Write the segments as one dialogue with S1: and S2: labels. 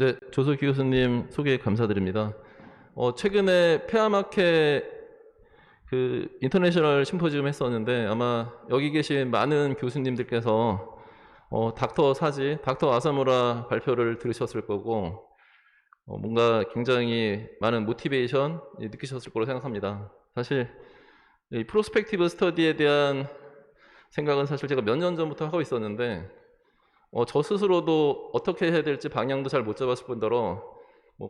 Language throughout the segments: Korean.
S1: 네, 조석희 교수님 소개 감사드립니다. 최근에 폐암학회 인터내셔널 심포지움 했었는데 아마 여기 계신 많은 교수님들께서 닥터 사지, 닥터 아사무라 발표를 들으셨을 거고 뭔가 굉장히 많은 모티베이션 느끼셨을 거로 생각합니다. 사실 이 프로스펙티브 스터디에 대한 생각은 사실 제가 몇 년 전부터 하고 있었는데 저 스스로도 어떻게 해야 될지 방향도 잘 못 잡았을 뿐더러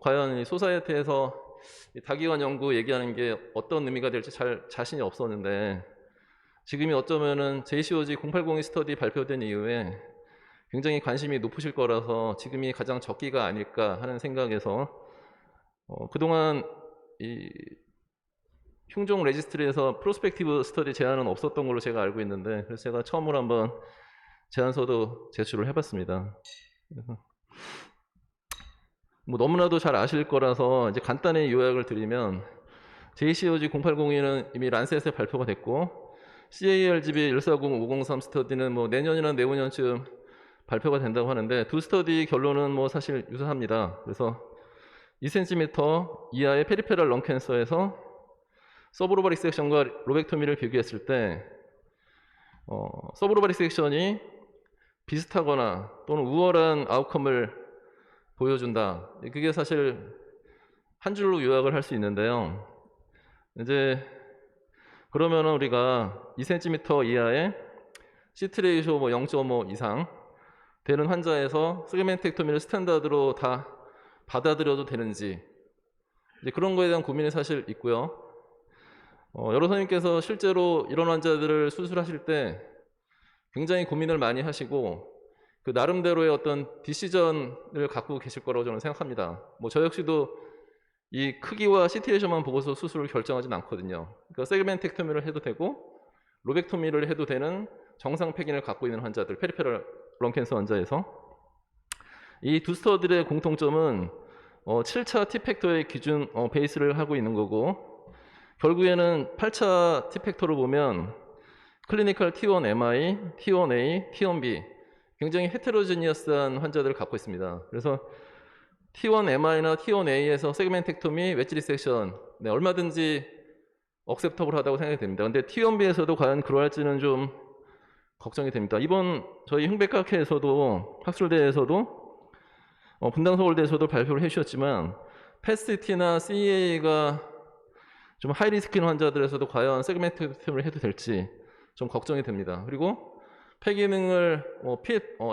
S1: 과연 이 소사이어티에서 다기관 연구 얘기하는 게 어떤 의미가 될지 잘 자신이 없었는데 지금이 어쩌면은 JCOG 0802 스터디 발표된 이후에 굉장히 관심이 높으실 거라서 지금이 가장 적기가 아닐까 하는 생각에서 그동안 이 흉종 레지스트리에서 프로스펙티브 스터디 제안은 없었던 걸로 제가 알고 있는데 그래서 제가 처음으로 한번 제안서도 제출을 해봤습니다. 그래서 너무나도 잘 아실 거라서 이제 간단히 요약을 드리면 JCOG 0802는 이미 란셋에 발표가 됐고 CALGB 140503 스터디는 내년이나 내후년쯤 발표가 된다고 하는데 두 스터디 결론은 사실 유사합니다. 그래서 2cm 이하의 페리페럴 렁 캔서에서 서브로바 리섹션과 로벡토미를 비교했을 때 서브로바 리섹션이 비슷하거나 또는 우월한 아웃컴을 보여준다. 그게 사실 한 줄로 요약을 할 수 있는데요. 이제 그러면은 우리가 2cm 이하의 시트 레이쇼 0.5 이상 되는 환자에서 세그멘텍토미를 스탠다드로 다 받아들여도 되는지 이제 그런 거에 대한 고민이 사실 있고요. 여러 선생님께서 실제로 이런 환자들을 수술하실 때 굉장히 고민을 많이 하시고 그 나름대로의 어떤 디시전을 갖고 계실 거라고 저는 생각합니다. 저 역시도 이 크기와 시트레이션만 보고서 수술을 결정하진 않거든요. 그러니까 세그멘텍토미를 해도 되고 로벡토미를 해도 되는 정상 폐긴을 갖고 있는 환자들, 페리페럴 렁캔서 환자에서 이 두 스터디의 공통점은 7차 T팩터의 기준 베이스를 하고 있는 거고 결국에는 8차 T팩터로 보면 클리니컬 T1MI, T1A, T1B 굉장히 헤테로지니어스한 환자들을 갖고 있습니다. 그래서 T1MI나 T1A에서 세그멘텍토미, 웨지 리섹션 얼마든지 억셉터블하다고 생각이 됩니다. 근데 T1B에서도 과연 그러할지는 좀 걱정이 됩니다. 이번 저희 흉백학회에서도 학술대에서도 분당서울대에서도 발표를 해주셨지만 PET-CT나 CEA가 좀 하이리스크인 환자들에서도 과연 세그멘텍토미를 해도 될지 좀 걱정이 됩니다. 그리고 폐기능을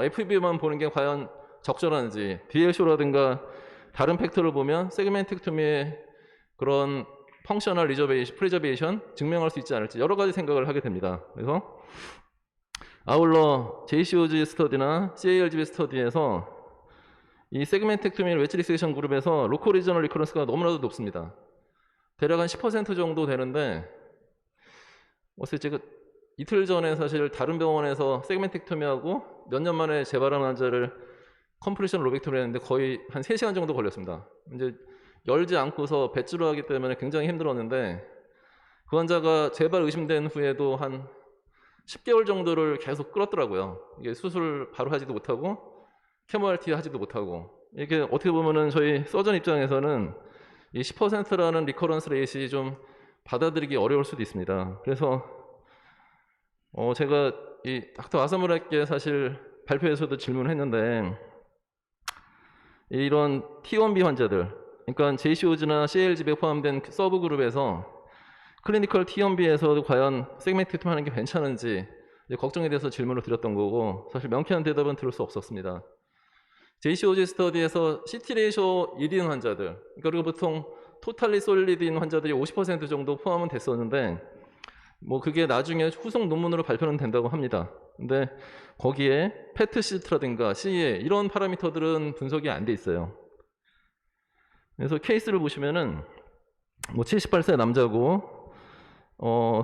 S1: FEV만 보는 게 과연 적절한지 DLC라든가 다른 팩터를 보면 세그멘텍토미의 그런 펑셔널 프리저베이션 증명할 수 있지 않을지 여러 가지 생각을 하게 됩니다. 그래서 아울러 JCOG 스터디나 CALGB 스터디에서 이 세그멘텍토미 웨지 리섹션 그룹에서 로컬 리저널 리커런스가 너무나도 높습니다. 대략 한 10% 정도 되는데 제가 이틀 전에 사실 다른 병원에서 세그멘텍토미하고 몇 년 만에 재발한 환자를 컴프레션 로벡토미를 했는데 거의 한 3시간 정도 걸렸습니다. 이제 열지 않고서 배치로 하기 때문에 굉장히 힘들었는데 그 환자가 재발 의심된 후에도 한 10개월 정도를 계속 끌었더라고요. 이게 수술 바로 하지도 못하고 케모RT 하지도 못하고 이게 어떻게 보면은 저희 서전 입장에서는 이 10%라는 리커런스 레이시 좀 받아들이기 어려울 수도 있습니다. 그래서 제가 이 닥터 아사무라께 사실 발표에서도 질문을 했는데 이런 T1B 환자들, 그러니까 JCOG나 CALGB에 포함된 서브 그룹에서 클리니컬 T1B에서도 과연 세그멘텍토미 하는 게 괜찮은지 걱정에 대해서 질문을 드렸던 거고 사실 명쾌한 대답은 들을 수 없었습니다. JCOG 스터디에서 CT 레이쇼 1인 환자들, 그리고 보통 토탈리 솔리드인 환자들이 50% 정도 포함은 됐었는데 그게 나중에 후속 논문으로 발표는 된다고 합니다. 근데 거기에 PET-CT라든가 CA 이런 파라미터들은 분석이 안 돼 있어요. 그래서 케이스를 보시면은 78세 남자고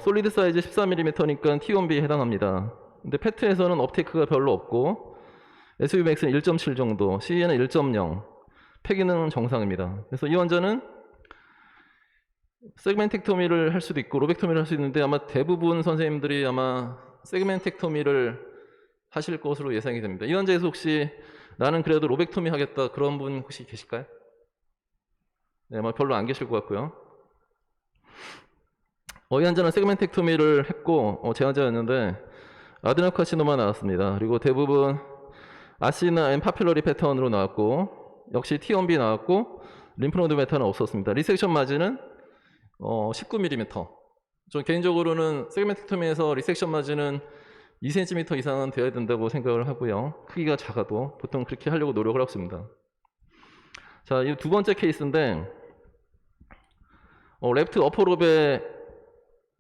S1: 솔리드 사이즈 14mm니까 T1B에 해당합니다. 근데 PET에서는 업테이크가 별로 없고 SUVMAX는 1.7 정도, CE는 1.0, 폐기능은 정상입니다. 그래서 이 환자는 세그멘텍토미를 할 수도 있고 로벡토미를 할 수 있는데 아마 대부분 선생님들이 아마 세그멘텍토미를 하실 것으로 예상이 됩니다. 이 환자에서 혹시 나는 그래도 로벡토미 하겠다 그런 분 혹시 계실까요? 네, 뭐 별로 안 계실 것 같고요. 이 환자는 세그멘텍토미를 했고 제 환자였는데 아데노카시노마 나왔습니다. 그리고 대부분 아시나 앤 파필러리 패턴으로 나왔고 역시 T1B 나왔고 림프노드 메타는 없었습니다. 리섹션 마진은 19mm. 저 개인적으로는 세그멘텍토미에서 리섹션 마진은 2cm 이상은 되어야 된다고 생각을 하고요. 크기가 작아도 보통 그렇게 하려고 노력을 하고 있습니다. 자, 이 두 번째 케이스인데 레프트 어퍼롭에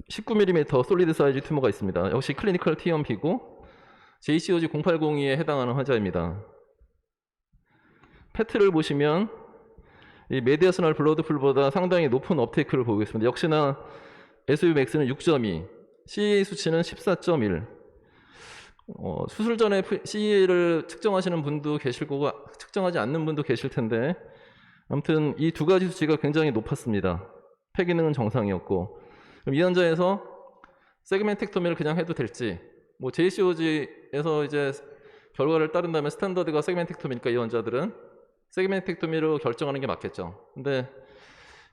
S1: 19mm 솔리드 사이즈 튜머가 있습니다. 역시 클리니컬 T1B고 JCOG 0802에 해당하는 환자입니다. 패트를 보시면 이 메디아스널 블러드풀보다 상당히 높은 업테이크를 보고 있습니다. 역시나 SUMAX는 6.2, CEA 수치는 14.1. 수술 전에 CEA를 측정하시는 분도 계실 거고 측정하지 않는 분도 계실 텐데 아무튼 이 두 가지 수치가 굉장히 높았습니다. 폐 기능은 정상이었고 그럼 이 환자에서 세그멘텍토미를 그냥 해도 될지 뭐 JCOG에서 이제 결과를 따른다면 스탠더드가 세그멘텍토미니까 이 환자들은 세그멘텍토미로 결정하는 게 맞겠죠. 근데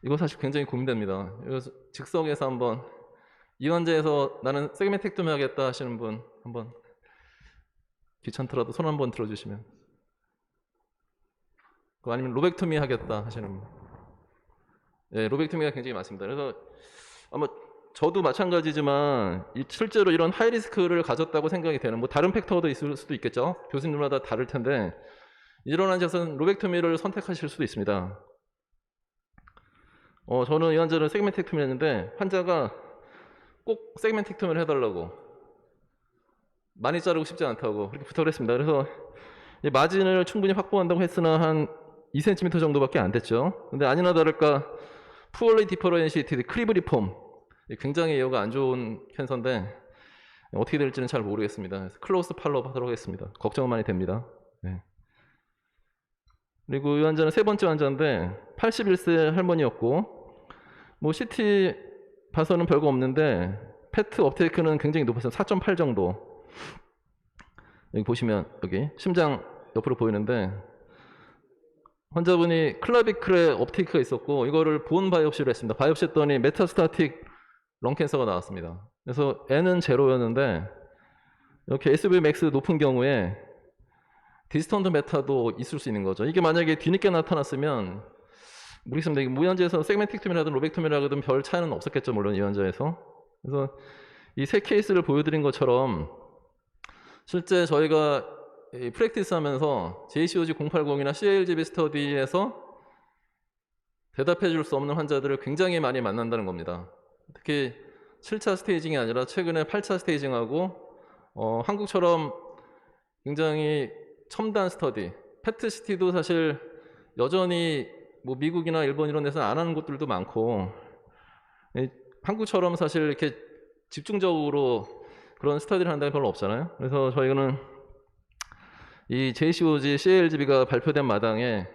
S1: 이거 사실 굉장히 고민됩니다. 그래서 즉석에서 한번 이 환자에서 나는 세그멘텍토미 하겠다 하시는 분 한번 귀찮더라도 손 한번 들어주시면, 아니면 로벡토미 하겠다 하시는 분. 네, 로벡토미가 굉장히 많습니다. 그래서 아마 저도 마찬가지지만 실제로 이런 하이리스크를 가졌다고 생각이 되는 뭐 다른 팩터도 있을 수도 있겠죠. 교수님마다 다를 텐데 이런 환자는 로벡토미를 선택하실 수도 있습니다. 저는 이 환자를 세그멘텍토미 했는데 환자가 꼭 세그멘텍토미를 해달라고, 많이 자르고 싶지 않다고 그렇게 부탁을 했습니다. 그래서 마진을 충분히 확보한다고 했으나 한 2cm 정도밖에 안 됐죠. 근데 아니나 다를까 푸얼리 디퍼런시에이티드 크리브리폼, 굉장히 예후가 안 좋은 캔서인데 어떻게 될지는 잘 모르겠습니다. 그래서 클로스 팔로업 하도록 하겠습니다. 걱정은 많이 됩니다. 네. 그리고 이 환자는 세 번째 환자인데 81세 할머니였고 뭐 CT 봐서는 별거 없는데 페트 업테이크는 굉장히 높았어요. 4.8 정도. 여기 보시면 여기 심장 옆으로 보이는데 환자분이 클라비클의 업테이크가 있었고 이거를 본 바이옵시를 했습니다. 바이옵시 했더니 메타스타틱 런캔서가 나왔습니다. 그래서 N은 제로였는데 이렇게 SVMAX 높은 경우에 디스턴트 메타도 있을 수 있는 거죠. 이게 만약에 뒤늦게 나타났으면 모르겠습니다. 이 환자에서 세그멘텍토미라든 로벡토미라든 별 차이는 없었겠죠. 물론 이 환자에서. 그래서 이 세 케이스를 보여드린 것처럼 실제 저희가 프랙티스 하면서 JCOG 080이나 CALGB 스터디에서 대답해 줄 수 없는 환자들을 굉장히 많이 만난다는 겁니다. 특히 7차 스테이징이 아니라 최근에 8차 스테이징하고 한국처럼 굉장히 첨단 스터디, PET-CT도 사실 여전히 뭐 미국이나 일본 이런 데서 안 하는 곳들도 많고 한국처럼 사실 이렇게 집중적으로 그런 스터디를 한다는 게 별로 없잖아요. 그래서 저희는 이 JCOG, CALGB가 발표된 마당에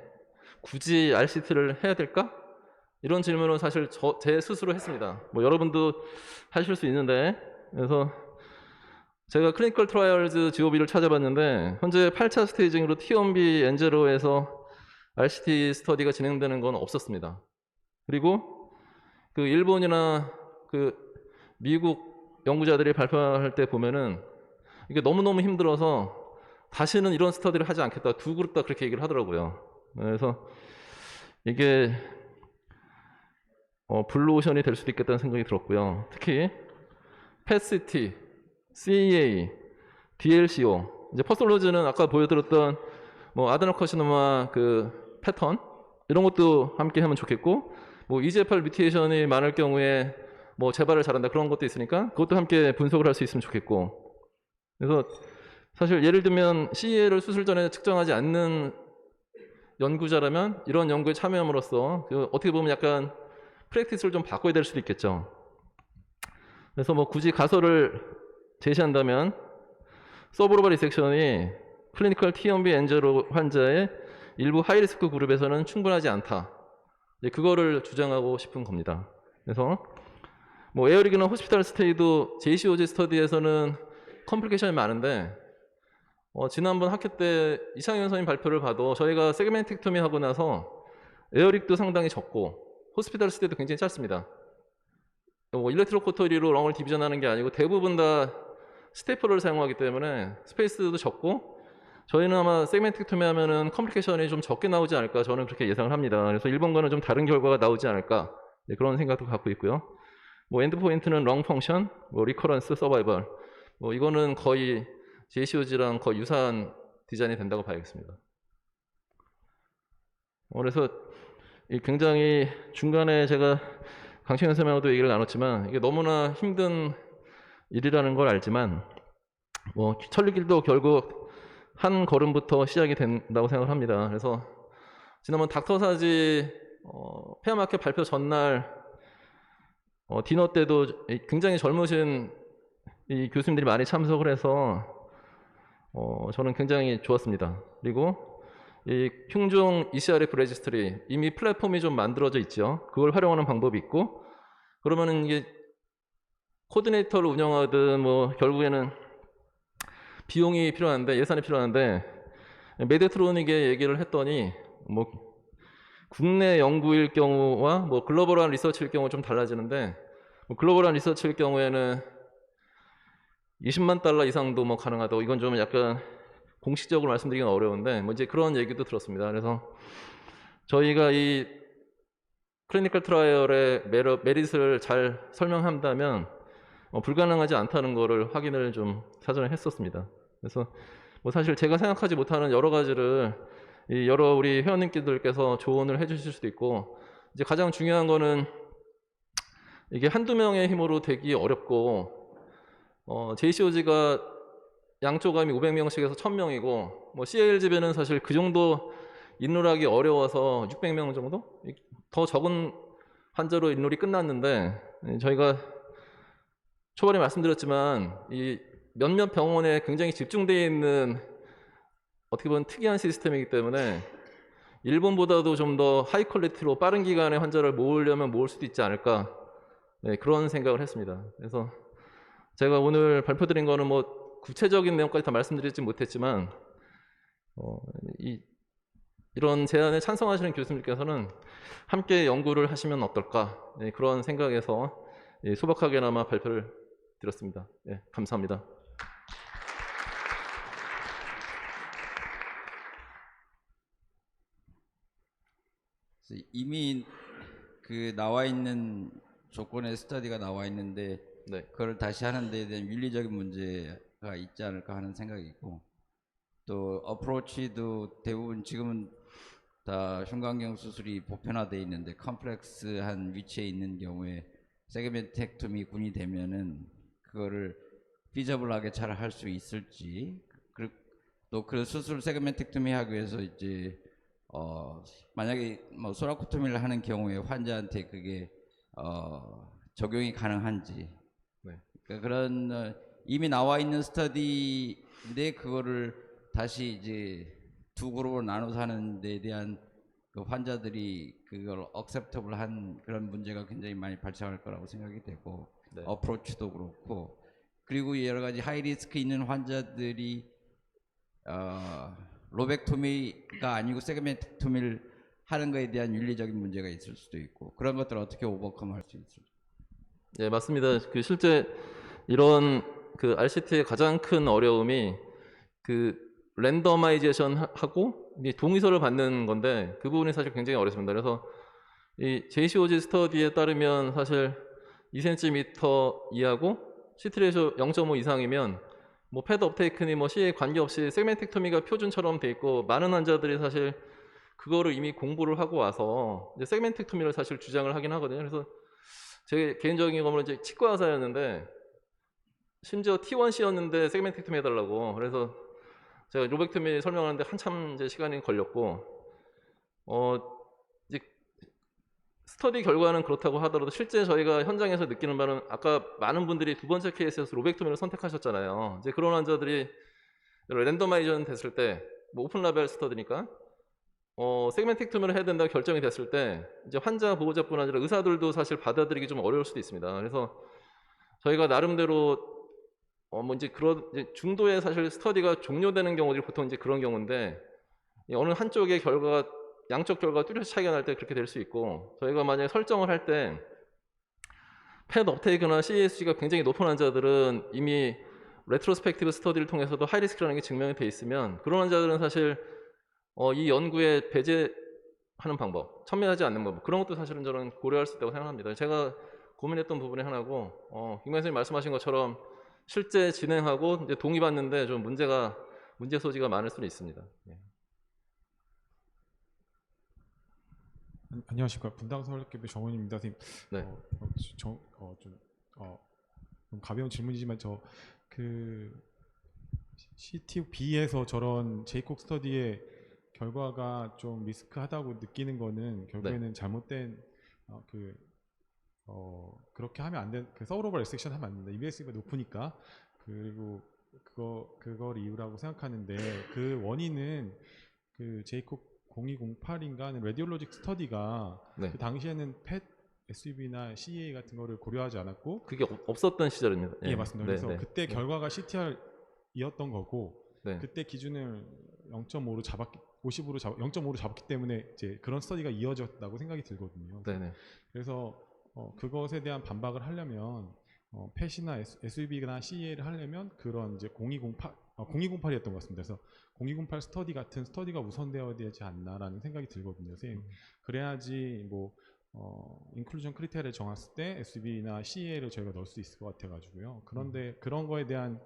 S1: 굳이 RCT를 해야 될까? 이런 질문은 사실 제 스스로 했습니다. 뭐 여러분도 하실 수 있는데, 그래서 제가 클리니컬 트라이얼즈 GOB를 찾아봤는데 현재 8차 스테이징으로 T1B N0에서 RCT 스터디가 진행되는 건 없었습니다. 그리고 그 일본이나 그 미국 연구자들이 발표할 때 보면은 이게 너무너무 힘들어서 다시는 이런 스터디를 하지 않겠다. 두 그룹 다 그렇게 얘기를 하더라고요. 그래서 이게 블루오션이 될 수도 있겠다는 생각이 들었고요. 특히 PET-CT, CEA, DLCO, 이제 퍼솔로즈는 아까 보여드렸던 뭐 아데노카시노마 그 패턴 이런 것도 함께 하면 좋겠고, 뭐 EGFR 뮤테이션이 많을 경우에 뭐 재발을 잘한다 그런 것도 있으니까 그것도 함께 분석을 할 수 있으면 좋겠고. 그래서 사실 예를 들면 CEA를 수술 전에 측정하지 않는 연구자라면 이런 연구에 참여함으로써 어떻게 보면 약간 프랙티스를 좀 바꿔야 될 수도 있겠죠. 그래서 뭐 굳이 가설을 제시한다면 서브로바 리섹션이 클리니컬 T1B N0 환자의 일부 하이리스크 그룹에서는 충분하지 않다. 이제 그거를 주장하고 싶은 겁니다. 그래서 뭐 에어리그나 호스피탈 스테이도 JCOG 스터디에서는 컴플리케이션이 많은데 지난번 학회 때 이창현 선생님 발표를 봐도 저희가 세그멘텍토미 하고 나서 에어릭도 상당히 적고 호스피탈 스테이도 굉장히 짧습니다. 일렉트로코터리로 렁을 디비전하는 게 아니고 대부분 다 스테이플러를 사용하기 때문에 스페이스도 적고 저희는 아마 세그멘텍토미 하면은 컴플리케이션이 좀 적게 나오지 않을까 저는 그렇게 예상을 합니다. 그래서 일본과는 좀 다른 결과가 나오지 않을까 그런 생각도 갖고 있고요. 엔드포인트는 렁 펑션, 리커런스, 서바이벌 이거는 거의 JCOG랑 거의 유사한 디자인이 된다고 봐야겠습니다. 그래서 굉장히 중간에 제가 강신현 선생님하고도 얘기를 나눴지만 이게 너무나 힘든 일이라는 걸 알지만 천리길도 결국 한 걸음부터 시작이 된다고 생각을 합니다. 그래서 지난번 닥터사지 폐암학회 발표 전날 디너 때도 굉장히 젊으신 이 교수님들이 많이 참석을 해서 저는 굉장히 좋았습니다. 그리고 이 흉종 ECRF 레지스트리 이미 플랫폼이 좀 만들어져 있죠. 그걸 활용하는 방법이 있고 그러면은 이게 코디네이터를 운영하든 결국에는 비용이 필요한데 예산이 필요한데 메디트로닉에 얘기를 했더니 국내 연구일 경우와 글로벌한 리서치일 경우 좀 달라지는데 글로벌한 리서치일 경우에는 20만 달러 이상도 가능하다고 이건 좀 약간 공식적으로 말씀드리기는 어려운데 이제 그런 얘기도 들었습니다. 그래서 저희가 이 클리니컬 트라이얼의 메릿을 잘 설명한다면 불가능하지 않다는 거를 확인을 좀 사전에 했었습니다. 그래서 사실 제가 생각하지 못하는 여러 가지를 여러 우리 회원님께서 조언을 해주실 수도 있고 이제 가장 중요한 거는 이게 한두 명의 힘으로 되기 어렵고 JCOG가 양쪽 암이 500명씩에서 1000명이고 CALGB는 사실 그 정도 인룰하기 어려워서 600명 정도? 더 적은 환자로 인룰이 끝났는데 저희가 초반에 말씀드렸지만 이 몇몇 병원에 굉장히 집중되어 있는 어떻게 보면 특이한 시스템이기 때문에 일본보다도 좀 더 하이 퀄리티로 빠른 기간에 환자를 모으려면 모을 수도 있지 않을까 그런 생각을 했습니다. 그래서 제가 오늘 발표드린 거는 구체적인 내용까지 다 말씀드리지 못했지만 이런 제안에 찬성하시는 교수님께서는 함께 연구를 하시면 어떨까 그런 생각에서 소박하게나마 발표를 드렸습니다. 감사합니다.
S2: 이미 나와 있는 조건의 스터디가 나와 있는데 그걸 다시 하는 데에 대한 윤리적인 문제가 있지 않을까 하는 생각이 있고 또 어프로치도 대부분 지금은 다 흉곽경 수술이 보편화되어 있는데 컴플렉스한 위치에 있는 경우에 세그멘텍토미 군이 되면은 그거를 피저블하게 잘 할 수 있을지 또 그 수술 세그멘텍토미 하기 위해서 이제 만약에 소라코토미를 하는 경우에 환자한테 그게 적용이 가능한지 그러니까 그런 이미 나와 있는 스터디인데 그거를 다시 이제 두 그룹으로 나눠서 하는 데 대한 그 환자들이 그걸 억셉터블 한 그런 문제가 굉장히 많이 발생할 거라고 생각이 되고 어프로치도 그렇고 그리고 여러 가지 하이 리스크 있는 환자들이 로벡토미가 아니고 세그멘텍토미를 하는 거에 대한 윤리적인 문제가 있을 수도 있고 그런 것들을 어떻게 오버컴할 수 있을지.
S1: 네, 맞습니다. 실제 이런 RCT의 가장 큰 어려움이 랜더마이제이션 하고 동의서를 받는 건데 그 부분이 사실 굉장히 어렵습니다. 그래서 이 JCOG 스터디에 따르면 사실 2cm 이하고 CT 레이쇼 0.5 이상이면 패드 업테이크니 CA 관계없이 세그멘텍토미가 표준처럼 돼 있고 많은 환자들이 사실 그거를 이미 공부를 하고 와서 이제 세그멘텍토미를 사실 주장을 하긴 하거든요. 그래서 제 개인적인 경우는 이제 치과 의사였는데 심지어 T1C였는데 세그멘텍토미 해달라고 그래서 제가 로벡토미 설명하는데 한참 이제 시간이 걸렸고 이제 스터디 결과는 그렇다고 하더라도 실제 저희가 현장에서 느끼는 바는 아까 많은 분들이 두 번째 케이스에서 로벡토미를 선택하셨잖아요. 이제 그런 환자들이 랜더마이전 됐을 때 오픈 라벨 스터디니까 세그멘텍토미를 해야 된다고 결정이 됐을 때 이제 환자 보호자뿐 아니라 의사들도 사실 받아들이기 좀 어려울 수도 있습니다. 그래서 저희가 나름대로 뭐 이제 그런 이제 중도에 사실 스터디가 종료되는 경우들이 보통 이제 그런 경우인데 어느 한쪽의 결과가 양쪽 결과가 뚜렷이 차이가 날 때 그렇게 될 수 있고 저희가 만약에 설정을 할 때 펫 업테이크나 CSG가 굉장히 높은 환자들은 이미 레트로스펙티브 스터디를 통해서도 하이리스크라는 게 증명이 돼 있으면 그런 환자들은 사실 이 연구에 배제하는 방법, 첨예하지 않는 방법 그런 것도 사실은 저는 고려할 수 있다고 생각합니다. 제가 고민했던 부분의 하나고 김 교수님 말씀하신 것처럼 실제 진행하고 이제 동의받는데 좀 문제 소지가 많을 수는 있습니다. 예.
S3: 안녕하십니까. 분당서울학교의 정원입니다. 선생님.
S1: 네.
S3: 좀 가벼운 질문이지만 그 CTB에서 저런 제이콥 스터디의 결과가 좀 리스크하다고 느끼는 거는 결국에는 잘못된 그렇게 하면 안 된, 그 서울 오버 레스트릭션 하면 안 된다. EBS가 높으니까. 그리고 그걸 이유라고 생각하는데 그 원인은 그 제이콥 0208인가는 레디올로직 스터디가 그 당시에는 펫 SUV나 CEA 같은 거를 고려하지 않았고
S1: 그게 없었던 시절입니다.
S3: 예, 맞습니다. 그래서 그때 결과가 CTR이었던 거고 그때 기준을 0.5로 0.5로 잡았기 때문에 이제 그런 스터디가 이어졌다고 생각이 들거든요. 그래서 그것에 대한 반박을 하려면 펫이나 SUV나 CEA를 하려면 그런 이제 0208이었던 것 같습니다. 그래서 0208 스터디 같은 스터디가 우선되어야 되지 않나라는 생각이 들거든요. 선생님. 그래야지 뭐 인클루전 크리테리아를 정했을 때 SUV나 CEA를 저희가 넣을 수 있을 것 같아가지고요. 그런데 그런 거에 대한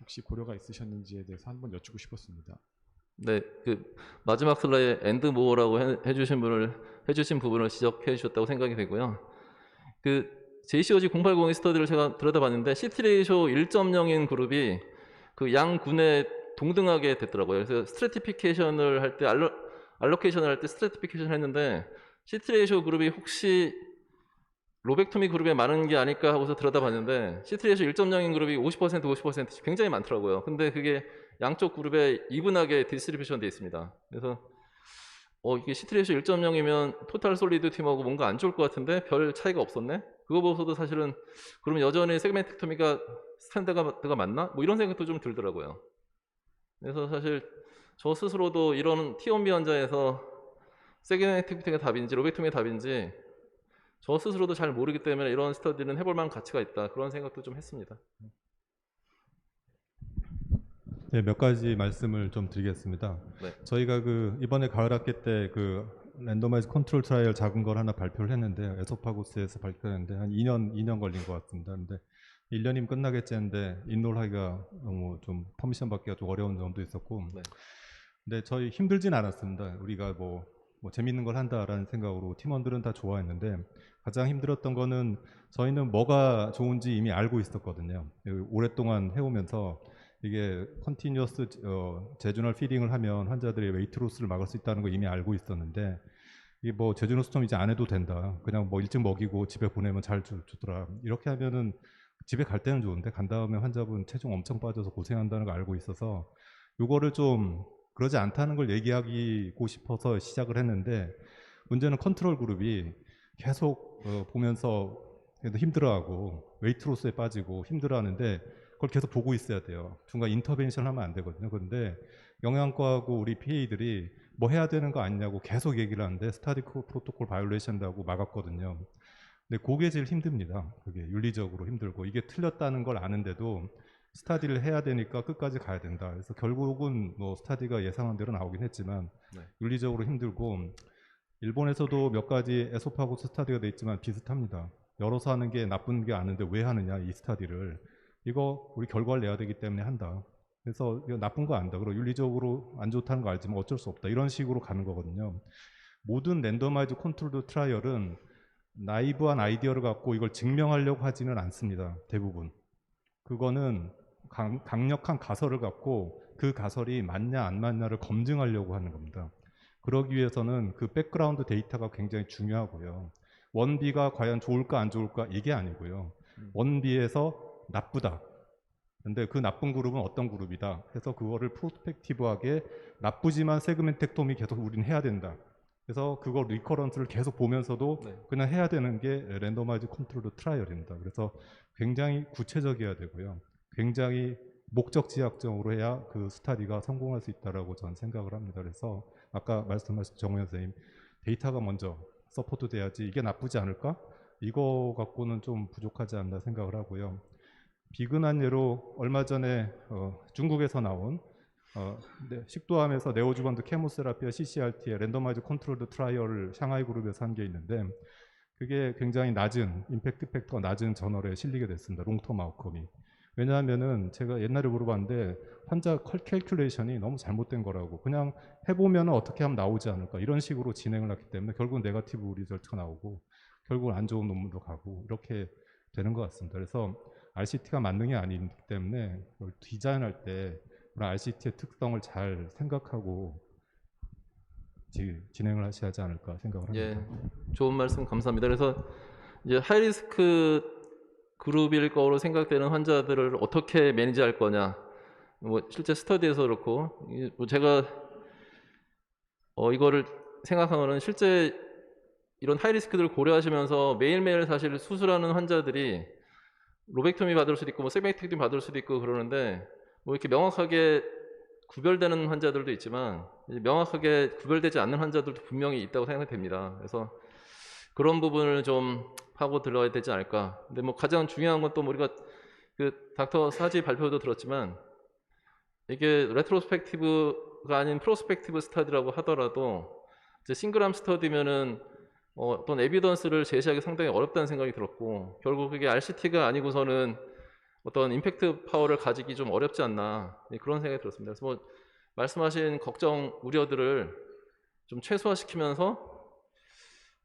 S3: 혹시 고려가 있으셨는지에 대해서 한번 여쭙고 싶었습니다.
S1: 네, 그 마지막 슬라이드에 엔드 모어라고 해주신 부분을 지적해 주셨다고 생각이 되고요. 그 JCOG 0802 스터디를 제가 들여다봤는데 CT 레이쇼 1.0인 그룹이 그 양 군에 동등하게 됐더라고요. 그래서 스트래티피케이션을 할 때 알로케이션을 할 때 스트래티피케이션을 했는데 CT 레이쇼 그룹이 혹시 로벡토미 그룹에 많은 게 아닐까 하고서 들여다봤는데 CT 레이쇼 1.0인 그룹이 50% 굉장히 많더라고요. 근데 그게 양쪽 그룹에 이분하게 디스트리뷰션 돼 있습니다. 그래서 이게 CT 레이쇼 1.0이면 토탈 솔리드 팀하고 뭔가 안 좋을 것 같은데 별 차이가 없었네? 그거 보고서도 사실은 그러면 여전히 세그멘텍토미가 스탠다드가 맞나? 뭐 이런 생각도 좀 들더라고요. 그래서 사실 저 스스로도 이런 T1B 환자에서 세그멘텍토미가 답인지 로벡토미가 답인지 저 스스로도 잘 모르기 때문에 이런 스터디는 해볼 만한 가치가 있다. 그런 생각도 좀 했습니다.
S4: 네, 몇 가지 말씀을 좀 드리겠습니다. 저희가 그 이번에 가을 학기 때 그 랜더마이즈 컨트롤 트라이얼 작은 걸 하나 발표를 했는데 에소파고스에서 발표했는데 한 2년 걸린 것 같습니다. 근데 1년이면 끝나겠지 했는데 인롤하기가 너무 좀 퍼미션 받기가 좀 어려운 점도 있었고 근데 저희 힘들진 않았습니다. 우리가 뭐 재밌는 걸 한다라는 생각으로 팀원들은 다 좋아했는데 가장 힘들었던 거는 저희는 뭐가 좋은지 이미 알고 있었거든요. 오랫동안 해오면서 이게 컨티뉴어스 제주널 피딩을 하면 환자들의 웨이트 로스를 막을 수 있다는 거 이미 알고 있었는데 이게 뭐 제주널 스톰 이제 안 해도 된다. 그냥 뭐 일찍 먹이고 집에 보내면 잘 주더라. 이렇게 하면은 집에 갈 때는 좋은데 간 다음에 환자분 체중 엄청 빠져서 고생한다는 거 알고 있어서 요거를 좀 그러지 않다는 걸 얘기하고 싶어서 시작을 했는데 문제는 컨트롤 그룹이 계속 보면서 힘들어하고 웨이트 로스에 빠지고 힘들어하는데 그걸 계속 보고 있어야 돼요. 중간 인터벤션 하면 안 되거든요. 그런데 영양과하고 우리 PA들이 뭐 해야 되는 거 아니냐고 계속 얘기를 하는데 스타디 프로토콜 바이올레이션이라고 막았거든요. 근데 그게 제일 힘듭니다. 그게 윤리적으로 힘들고 이게 틀렸다는 걸 아는데도 스타디를 해야 되니까 끝까지 가야 된다. 그래서 결국은 뭐 스타디가 예상한 대로 나오긴 했지만 윤리적으로 힘들고 일본에서도 몇 가지 에소파고스 스타디가 돼 있지만 비슷합니다. 열어서 하는 게 나쁜 게 아는데 왜 하느냐 이 스타디를. 이거 우리 결과를 내야 되기 때문에 한다. 그래서 이거 나쁜 거 안다. 그리고 윤리적으로 안 좋다는 거 알지만 어쩔 수 없다. 이런 식으로 가는 거거든요. 모든 랜더마이즈 컨트롤 트라이얼은 나이브한 아이디어를 갖고 이걸 증명하려고 하지는 않습니다. 대부분. 그거는 강력한 가설을 갖고 그 가설이 맞냐 안 맞냐를 검증하려고 하는 겁니다. 그러기 위해서는 그 백그라운드 데이터가 굉장히 중요하고요. 원비가 과연 좋을까 안 좋을까 이게 아니고요. 원비에서 나쁘다. 근데 그 나쁜 그룹은 어떤 그룹이다. 해서 그거를 프로스펙티브하게 나쁘지만 세그멘텍토미 계속 우리는 해야 된다. 그래서 그거 리커런스를 계속 보면서도 그냥 해야 되는 게 랜더마이즈 컨트롤 트라이얼입니다. 그래서 굉장히 구체적이어야 되고요. 굉장히 목적지향적으로 해야 그 스터디가 성공할 수 있다라고 저는 생각을 합니다. 그래서 아까 말씀하신 정우현 선생님, 데이터가 먼저 서포트 돼야지 이게 나쁘지 않을까? 이거 갖고는 좀 부족하지 않나 생각을 하고요. 비근한 예로 얼마 전에 중국에서 나온 식도암에서 네오주반드 케모세라피와 CCRT의 랜더마이즈 컨트롤드 트라이얼을 샹하이 그룹에서 한 게 있는데 그게 굉장히 낮은 임팩트 팩터가 낮은 저널에 실리게 됐습니다. 롱텀 아웃컴이. 왜냐하면은 제가 옛날에 물어봤는데 환자 캘큘레이션이 너무 잘못된 거라고 그냥 해보면 어떻게 하면 나오지 않을까 이런 식으로 진행을 했기 때문에 결국은 네거티브 리절트가 나오고 결국은 안 좋은 논문도 가고 이렇게 되는 것 같습니다. 그래서 RCT가 만능이 아니기 때문에 디자인할 때 그런 RCT의 특성을 잘 생각하고 진행을 하셔야 하지 않을까 생각을 합니다.
S1: 예, 좋은 말씀 감사합니다. 그래서 이제 하이리스크 그룹일 거로 생각되는 환자들을 어떻게 매니지할 거냐, 뭐 실제 스터디에서 그렇고, 뭐 제가 이거를 생각한 거는 실제 이런 하이리스크들을 고려하시면서 매일매일 사실 수술하는 환자들이 로벡토미 받을 수도 있고 뭐 세베이텍토미 받을 수도 있고 그러는데 뭐 이렇게 명확하게 구별되는 환자들도 있지만 명확하게 구별되지 않는 환자들도 분명히 있다고 생각이 됩니다. 그래서 그런 부분을 좀 파고 들어야 되지 않을까. 근데 뭐 가장 중요한 건 또 우리가 그 닥터 사지 발표도 들었지만 이게 레트로스펙티브가 아닌 프로스펙티브 스터디라고 하더라도 이제 싱글암 스터디면은 어떤 에비던스를 제시하기 상당히 어렵다는 생각이 들었고 결국 그게 RCT가 아니고서는 어떤 임팩트 파워를 가지기 좀 어렵지 않나 그런 생각이 들었습니다. 그래서 뭐 말씀하신 걱정, 우려들을 좀 최소화시키면서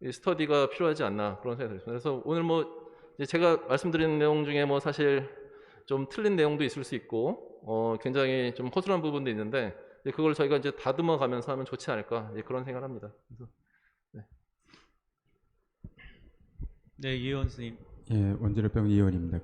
S1: 이 스터디가 필요하지 않나 그런 생각이 들었습니다. 그래서 오늘 뭐 이제 제가 말씀드린 내용 중에 뭐 사실 좀 틀린 내용도 있을 수 있고 굉장히 좀 허술한 부분도 있는데 그걸 저희가 이제 다듬어 가면서 하면 좋지 않을까 그런 생각을 합니다. 그래서
S5: 네, 이혜원 선생님.
S6: 예, 원재료병 이혜원입니다.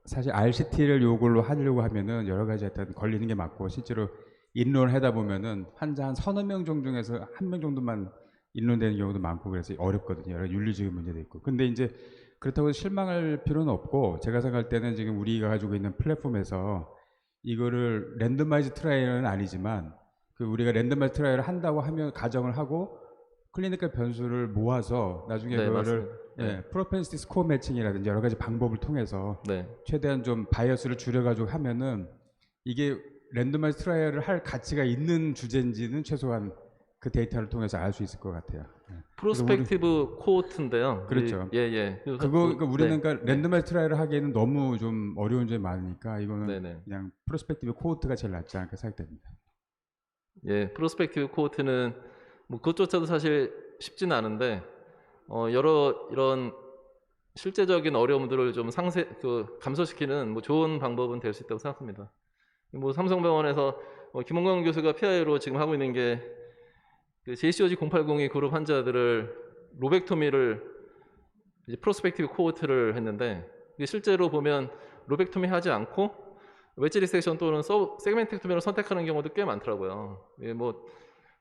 S6: 사실 RCT를 요걸로 하려고 하면은 여러 가지 하여튼 걸리는 게 맞고 실제로 인론을 하다 보면은 환자 한 서너 명 정도 중에서 한 명 정도만 인론되는 경우도 많고 그래서 어렵거든요. 여러 윤리적인 문제도 있고. 근데 이제 그렇다고 실망할 필요는 없고 제가 생각할 때는 지금 우리가 가지고 있는 플랫폼에서 이거를 랜덤마이즈 트라이얼은 아니지만 우리가 랜덤마이즈 트라이얼을 한다고 하면 가정을 하고 클리니컬 변수를 모아서 나중에 그거를 프로펜시티 스코어 매칭이라든지 여러 가지 방법을 통해서 최대한 좀 바이어스를 줄여가지고 하면은 이게 랜덤마이즈 트라이얼을 할 가치가 있는 주제인지는 최소한 그 데이터를 통해서 알 수 있을 것 같아요.
S1: 프로스펙티브 코호트인데요.
S6: 그렇죠.
S1: 예.
S6: 그러니까 우리는 그러니까 랜덤마이즈 트라이얼을 하기에는 너무 좀 어려운 점이 많으니까 이거는 그냥 프로스펙티브 코호트가 제일 낫지 않을까 생각됩니다.
S1: 예, 프로스펙티브 코호트는 뭐 그것조차도 사실 쉽지는 않은데 여러 이런 실제적인 어려움들을 좀 감소시키는 뭐 좋은 방법은 될 수 있다고 생각합니다. 뭐 삼성병원에서 김홍광 교수가 PI로 지금 하고 있는 게 그 JCOG 080이 그룹 환자들을 로벡토미를 이제 프로스펙티브 코호트를 했는데 이게 실제로 보면 로벡토미 하지 않고 웨지 리섹션 또는 세그멘텍토미를 선택하는 경우도 꽤 많더라고요. 뭐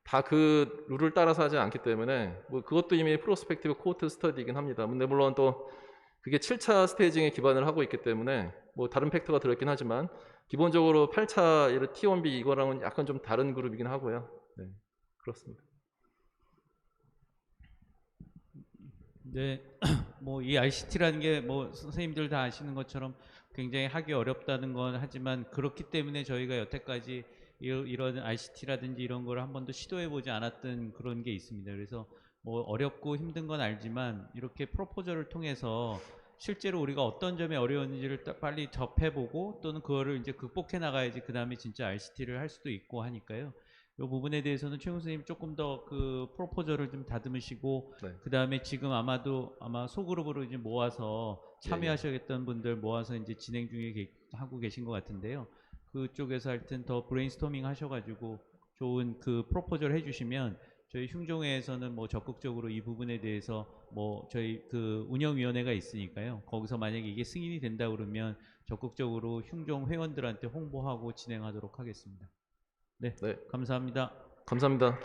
S1: 다 그 룰을 따라서 하지 않기 때문에 뭐 그것도 이미 프로스펙티브 코호트 스터디이긴 합니다. 근데 물론 또 그게 7차 스테이징에 기반을 하고 있기 때문에 뭐 다른 팩터가 들어있긴 하지만 기본적으로 8차 T1B 이거랑은 약간 좀 다른 그룹이긴 하고요. 네, 그렇습니다.
S5: 네, 뭐 이 RCT라는 게 뭐 선생님들 다 아시는 것처럼 굉장히 하기 어렵다는 건 하지만 그렇기 때문에 저희가 여태까지 이런 RCT라든지 이런 걸 한 번도 시도해보지 않았던 그런 게 있습니다. 그래서 뭐 어렵고 힘든 건 알지만 이렇게 프로포저를 통해서 실제로 우리가 어떤 점이 어려운지를 빨리 접해보고 또는 그거를 이제 극복해 나가야지 그 다음에 진짜 RCT를 할 수도 있고 하니까요. 이 부분에 대해서는 최용 선생님 조금 더 그 프로포저를 좀 다듬으시고 그 다음에 지금 아마 소그룹으로 이제 모아서 참여하셔야겠던 분들 모아서 이제 진행 중에 하고 계신 것 같은데요. 그쪽에서 하여튼 더 브레인스토밍 하셔가지고 좋은 그 프로포저를 해주시면 저희 흉종회에서는 뭐 적극적으로 이 부분에 대해서 뭐 저희 그 운영위원회가 있으니까요. 거기서 만약에 이게 승인이 된다 그러면 적극적으로 흉종 회원들한테 홍보하고 진행하도록 하겠습니다. 네. 감사합니다.
S1: 감사합니다.